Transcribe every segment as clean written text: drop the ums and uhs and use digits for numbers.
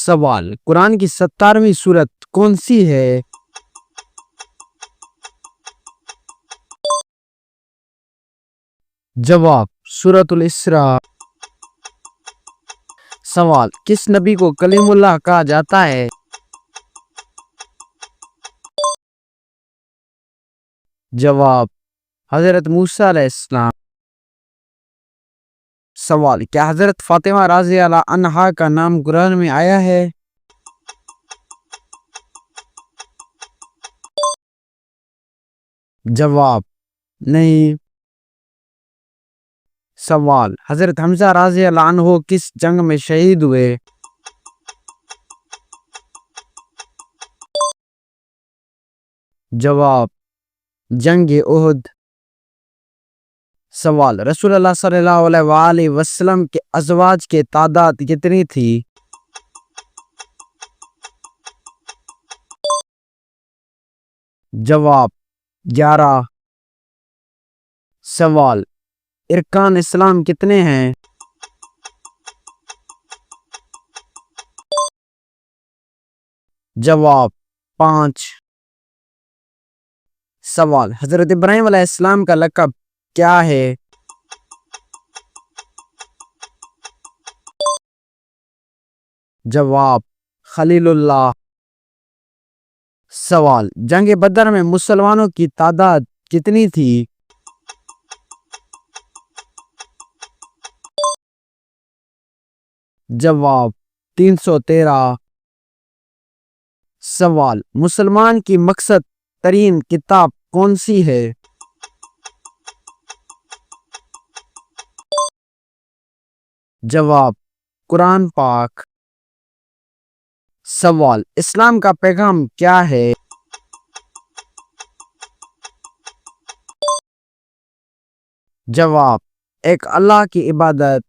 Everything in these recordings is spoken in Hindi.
सवाल, कुरान की 17वीं सूरत कौन सी है? जवाब, सूरतुल इसरा। सवाल, किस नबी को कलीमुल्लाह कहा जाता है? जवाब, हजरत मूसा अलैहिस्सलाम। सवाल, क्या हजरत फातिमा रज़ी अल्लाह अन्हा का नाम कुरान में आया है? जवाब, नहीं। सवाल, हजरत हमजा रज़ी अल्लाह अन्हु किस जंग में शहीद हुए? जवाब, जंग उहद। सवाल, रसूलुल्लाह सल्लल्लाहु अलैहि वसल्लम के अज़वाज के तादाद कितनी थी? जवाब, 11। सवाल, इरकान इस्लाम कितने हैं? जवाब, 5। सवाल, हजरत इब्राहीम अलैहिस्सलाम का लक़ब क्या है? जवाब, खलीलुल्लाह। सवाल, जंग बदर में मुसलमानों की तादाद कितनी थी? जवाब, 313। सवाल, मुसलमान की मकसद तरीन किताब कौन सी है? जवाब, कुरान पाक। सवाल, इस्लाम का पैगाम क्या है? जवाब, एक अल्लाह की इबादत।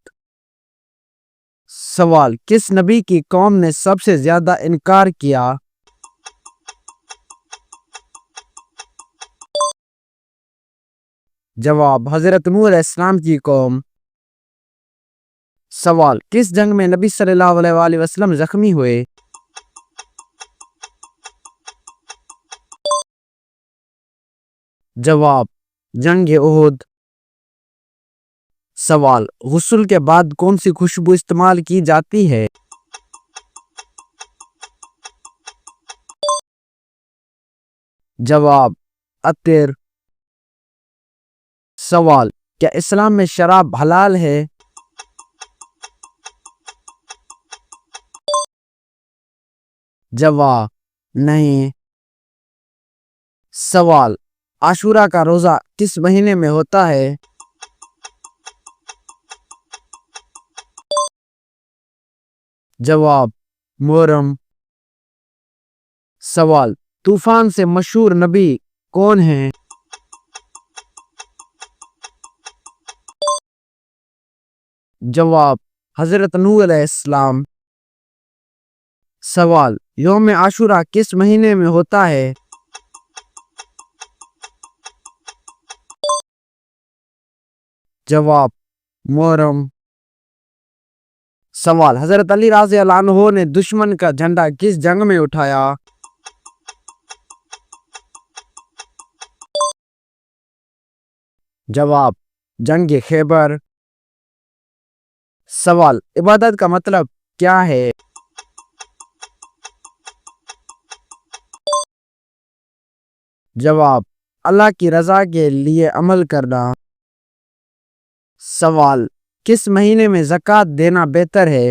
सवाल, किस नबी की कौम ने सबसे ज्यादा इनकार किया? जवाब, हजरत नूह अलैहिस्सलाम की कौम। सवाल, किस जंग में नबी सल्लल्लाहु अलैहि वसल्लम जख्मी हुए? जवाब, जंग उहद। सवाल, गुस्ल के बाद कौन सी खुशबू इस्तेमाल की जाती है? जवाब, अतिर। सवाल, क्या इस्लाम में शराब हलाल है? जवाब, नहीं। सवाल, आशूरा का रोजा किस महीने में होता है? जवाब, मुहर्रम। सवाल, तूफान से मशहूर नबी कौन है? जवाब, हजरत नूह अलैहिस्सलाम। सवाल, यौम आशूरा किस महीने में होता है? जवाब, मुहर्रम। सवाल, हजरत अली रज़ी अल्लाह अन्हु ने दुश्मन का झंडा किस जंग में उठाया? जवाब, जंग खैबर। सवाल, इबादत का मतलब क्या है? जवाब, अल्लाह की रजा के लिए अमल करना। सवाल, किस महीने में ज़कात देना बेहतर है?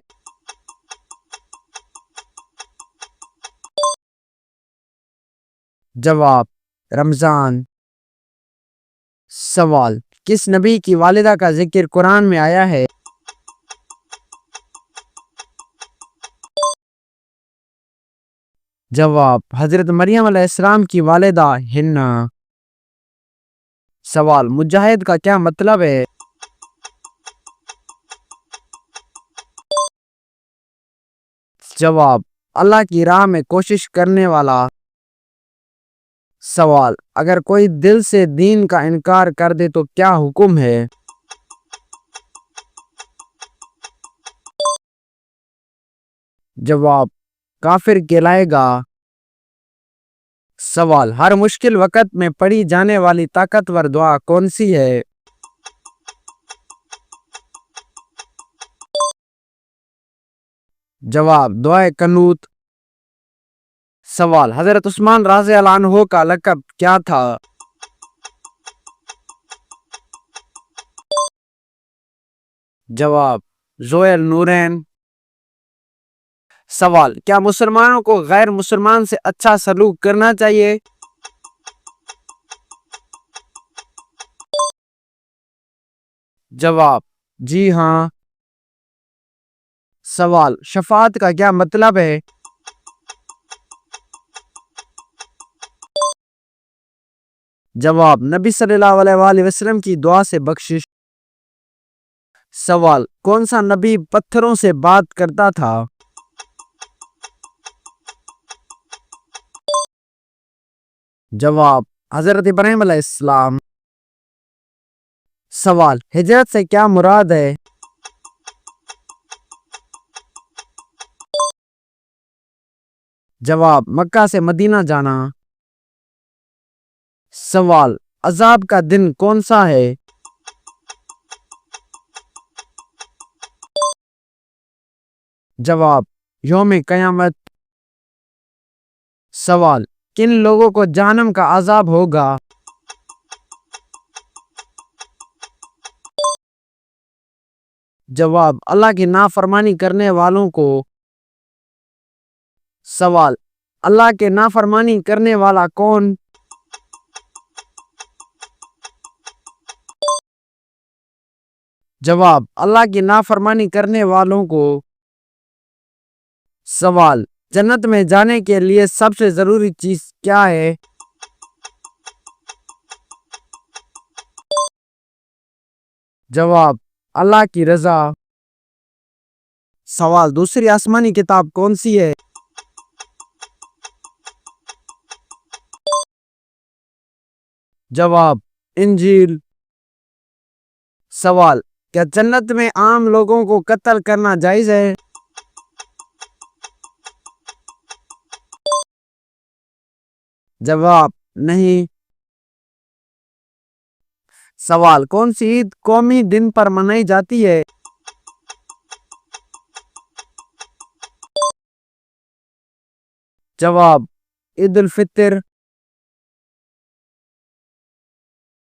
जवाब, रमजान। सवाल, किस नबी की वालिदा का जिक्र कुरान में आया है? जवाब, हजरत मरियम अलैहिस्सलाम की वालिदा हिन्ना। सवाल, मुजाहिद का क्या मतलब है? जवाब, अल्लाह की राह में कोशिश करने वाला। सवाल, अगर कोई दिल से दीन का इनकार कर दे तो क्या हुक्म है? जवाब, काफिर कहलाएगा। सवाल, हर मुश्किल वक़्त में पढ़ी जाने वाली ताकतवर दुआ कौन सी है? जवाब, दुआए कनूत। सवाल, हजरत उस्मान राज़ी अल्लाह अन्हु का लक़ब क्या था? जवाब, ज़ोयल नूरैन। सवाल, क्या मुसलमानों को गैर मुसलमान से अच्छा सलूक करना चाहिए? जवाब, जी हाँ। सवाल, शफाअत का क्या मतलब है? जवाब, नबी सल्लल्लाहु अलैहि वसल्लम की दुआ से बख्शिश। सवाल, कौन सा नबी पत्थरों से बात करता था? जवाब, हजरत इब्राहिम अलैहिस्सलाम। सवाल, हिजरत से क्या मुराद है? जवाब, मक्का से मदीना जाना। सवाल, अजाब का दिन कौन सा है? जवाब, यौम कयामत। सवाल, किन लोगों को जहन्नम का अजाब होगा? जवाब, अल्लाह की नाफरमानी करने वालों को। सवाल, अल्लाह के नाफरमानी करने वाला कौन? जवाब, अल्लाह की नाफरमानी करने वालों को। सवाल, जन्नत में जाने के लिए सबसे जरूरी चीज क्या है? जवाब, अल्लाह की रजा। सवाल, दूसरी आसमानी किताब कौन सी है? जवाब, इंजील। सवाल, क्या जन्नत में आम लोगों को कत्ल करना जायज है? जवाब, नहीं। सवाल, कौन सी ईद कौमी दिन पर मनाई जाती है? जवाब, ईद उल फितर।